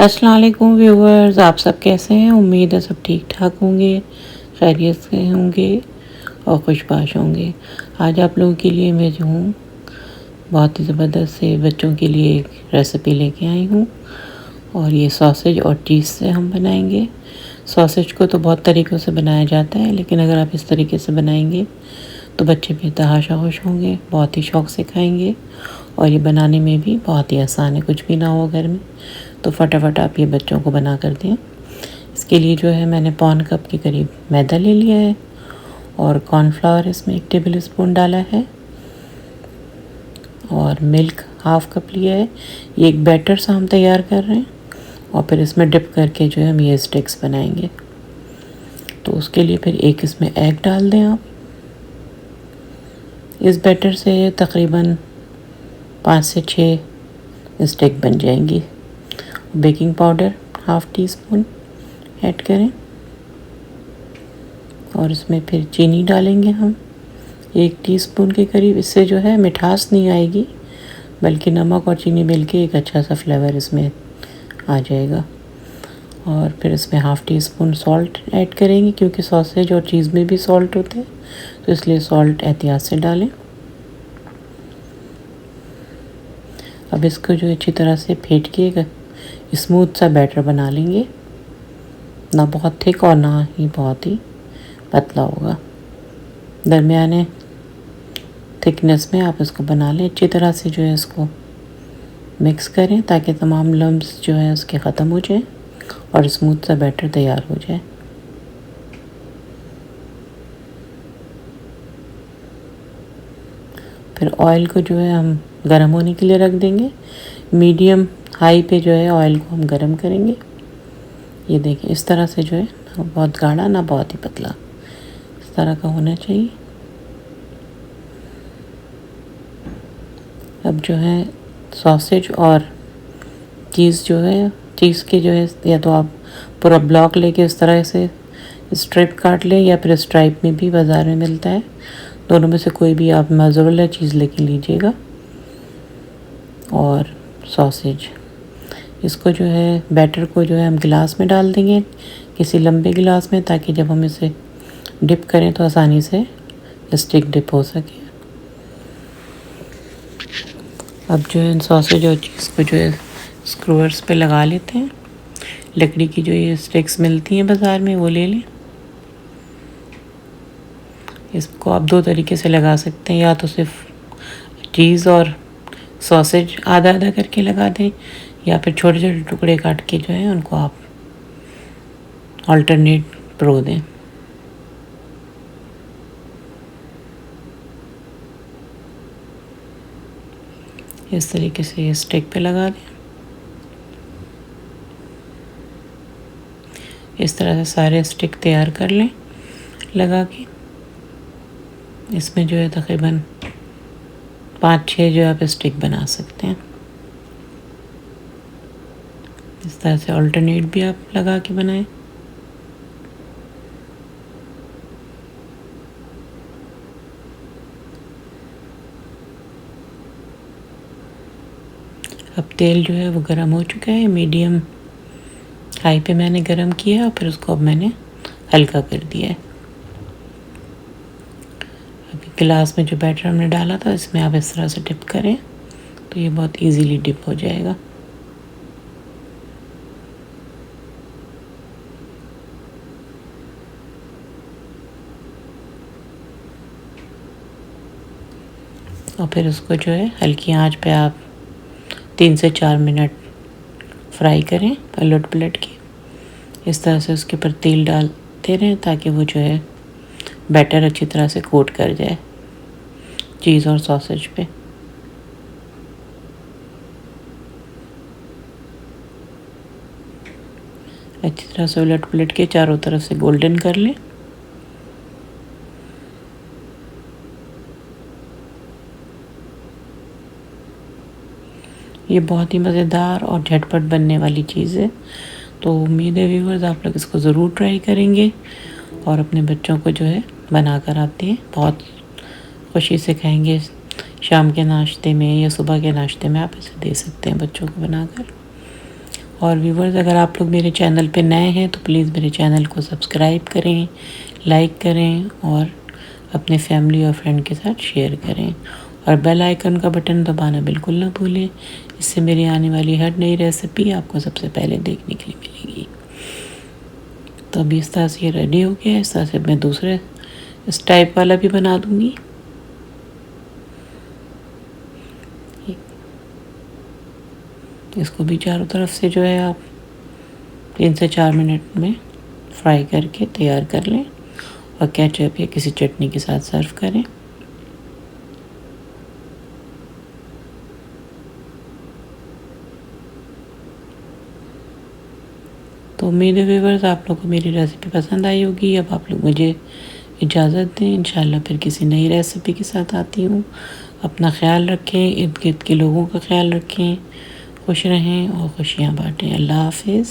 अस्सलाम वालेकुम व्यूवर्स, आप सब कैसे हैं। उम्मीद है सब ठीक ठाक होंगे, खैरियत से होंगे और खुशबाश होंगे। आज आप लोगों के लिए मैं जो हूँ बहुत ही ज़बरदस्त से बच्चों के लिए एक रेसिपी लेके आई हूँ और ये सॉसेज और चीज़ से हम बनाएंगे। सॉसेज को तो बहुत तरीक़ों से बनाया जाता है, लेकिन अगर आप इस तरीके से बनाएंगे तो बच्चे बेतहाशा खुश होंगे, बहुत ही शौक़ से खाएंगे। और ये बनाने में भी बहुत ही आसान है, कुछ भी ना हो घर में तो फटाफट आप ये बच्चों को बना कर दें। इसके लिए जो है मैंने पौन कप के करीब मैदा ले लिया है और कॉर्नफ्लावर इसमें 1 टेबल स्पून डाला है और मिल्क हाफ़ कप लिया है। ये एक बैटर सा हम तैयार कर रहे हैं और फिर इसमें डिप करके जो है हम ये स्टिक्स बनाएंगे। तो उसके लिए फिर एक इसमें एग डाल दें आप। इस बैटर से तकरीबन 5 से 6 स्टिक बन जाएंगी। Baking powder half tea spoon add करें और इसमें फिर चीनी डालेंगे हम 1 टीस्पून के करीब। इससे जो है मिठास नहीं आएगी, बल्कि नमक और चीनी मिल के एक अच्छा सा फ्लेवर इसमें आ जाएगा। और फिर इसमें half tea spoon salt add करेंगे, क्योंकि सॉसेज और चीज़ में भी सॉल्ट होते हैं, तो इसलिए सॉल्ट एहतियात से डालें। अब इसको जो अच्छी तरह से फेंट के स्मूथ सा बैटर बना लेंगे, ना बहुत थिक और ना ही बहुत ही पतला होगा, दरमियाने थिकनेस में आप इसको बना लें। अच्छी तरह से जो है इसको मिक्स करें ताकि तमाम लम्ब्स जो है उसके ख़त्म हो जाए और स्मूथ सा बैटर तैयार हो जाए। फिर ऑयल को जो है हम गर्म होने के लिए रख देंगे। मीडियम हाई पे जो है ऑयल को हम गर्म करेंगे। ये देखिए इस तरह से जो है ना बहुत गाढ़ा ना बहुत ही पतला, इस तरह का होना चाहिए। अब जो है सॉसेज और चीज़ जो है, चीज़ के जो है या तो आप पूरा ब्लॉक लेके इस तरह से स्ट्रिप काट लें, या फिर स्ट्राइप में भी बाज़ार में मिलता है। दोनों में से कोई भी आप मोज़रेला चीज़ लेके लीजिएगा। और सॉसेज, इसको जो है बैटर को जो है हम गिलास में डाल देंगे, किसी लंबे गिलास में, ताकि जब हम इसे डिप करें तो आसानी से स्टिक डिप हो सके। अब जो है सॉसेज और चीज़ को जो है स्क्रूअर्स पे लगा लेते हैं। लकड़ी की जो ये स्टिक्स मिलती हैं बाज़ार में वो ले लें। इसको आप 2 तरीके से लगा सकते हैं, या तो सिर्फ चीज़ और सॉसेज आधा आधा करके लगा दें, या फिर छोटे छोटे टुकड़े काट के जो है उनको आप अल्टरनेट परो दें। इस तरीके से स्टिक पे लगा दें। इस तरह से सारे स्टिक तैयार कर लें लगा के। इसमें जो है तकरीबन 5-6 जो आप स्टिक बना सकते हैं। इस तरह से अल्टरनेट भी आप लगा के बनाएं। अब तेल जो है वो गर्म हो चुका है, मीडियम हाई पे मैंने गर्म किया और फिर उसको अब मैंने हल्का कर दिया है। अभी गिलास में जो बैटर हमने डाला था इसमें आप इस तरह से डिप करें तो ये बहुत इजीली डिप हो जाएगा। और फिर उसको जो है हल्की आंच पे आप 3 से 4 मिनट फ्राई करें पलट पलट के। इस तरह से उसके ऊपर तेल डालते रहें ताकि वो जो है बैटर अच्छी तरह से कोट कर जाए चीज़ और सॉसेज पे। अच्छी तरह से उलट पलट के चारों तरफ से गोल्डन कर लें। ये बहुत ही मज़ेदार और झटपट बनने वाली चीज़ है। तो उम्मीद है व्यूअर्स आप लोग इसको ज़रूर ट्राई करेंगे और अपने बच्चों को जो है बना कर आप दें, बहुत खुशी से खाएंगे। शाम के नाश्ते में या सुबह के नाश्ते में आप इसे दे सकते हैं बच्चों को बनाकर। और व्यूवर्स, अगर आप लोग मेरे चैनल पे नए हैं तो प्लीज़ मेरे चैनल को सब्सक्राइब करें, लाइक करें और अपने फैमिली और फ्रेंड के साथ शेयर करें। और बेल आइकन का बटन दबाना बिल्कुल ना भूलें, इससे मेरी आने वाली हर नई रेसिपी आपको सबसे पहले देखने के लिए मिलेगी। तो अभी इस तरह से ये रेडी हो गया। इस तरह से मैं दूसरे इस टाइप वाला भी बना दूँगी। इसको भी चारों तरफ से जो है आप 3 से 4 मिनट में फ्राई करके तैयार कर लें और केचप या किसी चटनी के साथ सर्व करें। तो उम्मीद है व्यूअर्स आप लोगों को मेरी रेसिपी पसंद आई होगी। अब आप लोग मुझे इजाज़त दें, इंशाल्लाह फिर किसी नई रेसिपी के साथ आती हूँ। अपना ख्याल रखें, इर्द गिर्द के लोगों का ख्याल रखें, खुश रहें और खुशियाँ बाँटें। अल्लाह हाफिज़।